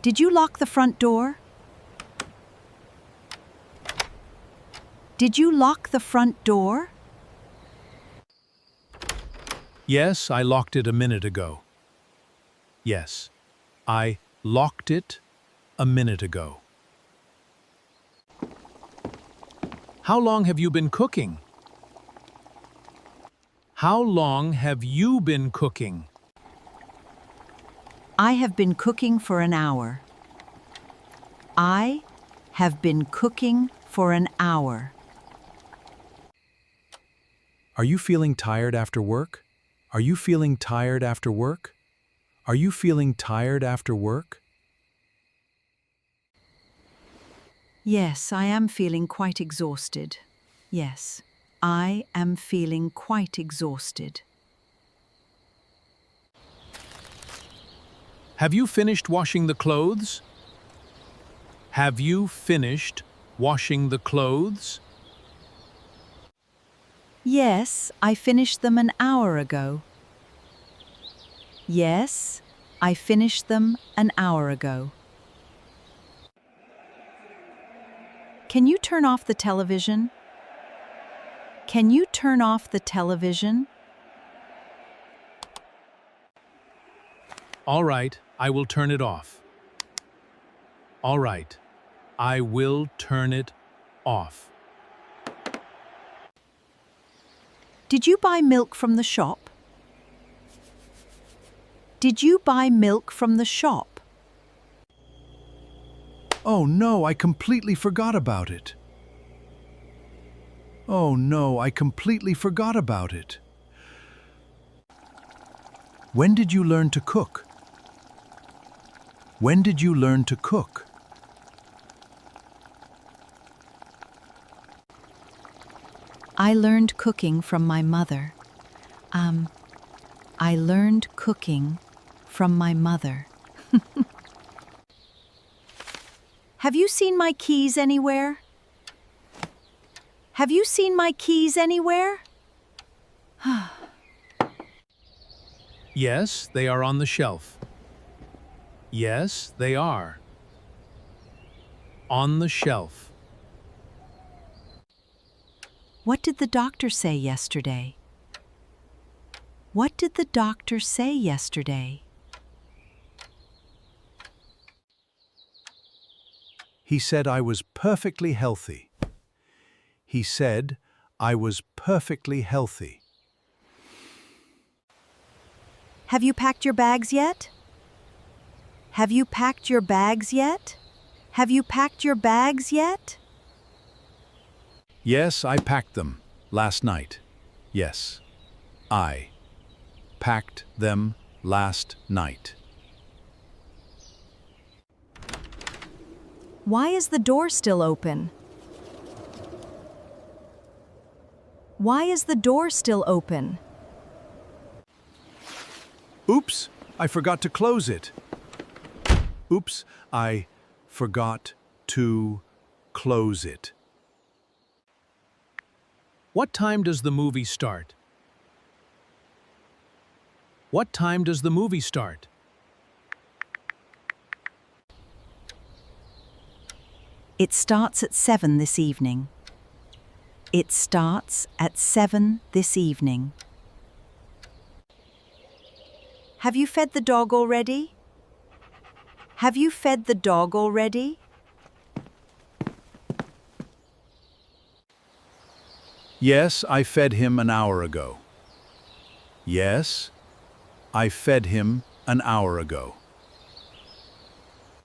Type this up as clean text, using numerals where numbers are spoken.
Did you lock the front door? Did you lock the front door? Yes, I locked it a minute ago. Yes, I locked it a minute ago. How long have you been cooking? How long have you been cooking? I have been cooking for an hour. I have been cooking for an hour. Are you feeling tired after work? Are you feeling tired after work? Are you feeling tired after work? Yes, I am feeling quite exhausted. Yes, I am feeling quite exhausted. Have you finished washing the clothes? Have you finished washing the clothes? Yes, I finished them an hour ago. Yes, I finished them an hour ago. Can you turn off the television? Can you turn off the television? All right, I will turn it off. All right, I will turn it off. Did you buy milk from the shop? Did you buy milk from the shop? Oh no, I completely forgot about it. Oh no, I completely forgot about it. When did you learn to cook? When did you learn to cook? I learned cooking from my mother. I learned cooking from my mother. Have you seen my keys anywhere? Have you seen my keys anywhere? Yes, they are on the shelf. Yes, they are. On the shelf. What did the doctor say yesterday? What did the doctor say yesterday? He said I was perfectly healthy. He said I was perfectly healthy. Have you packed your bags yet? Have you packed your bags yet? Have you packed your bags yet? Yes, I packed them last night. Yes, I packed them last night. Why is the door still open? Why is the door still open? Oops, I forgot to close it. Oops, I forgot to close it. What time does the movie start? What time does the movie start? It starts at 7 this evening. It starts at 7 this evening. Have you fed the dog already? Have you fed the dog already? Yes, I fed him an hour ago. Yes, I fed him an hour ago.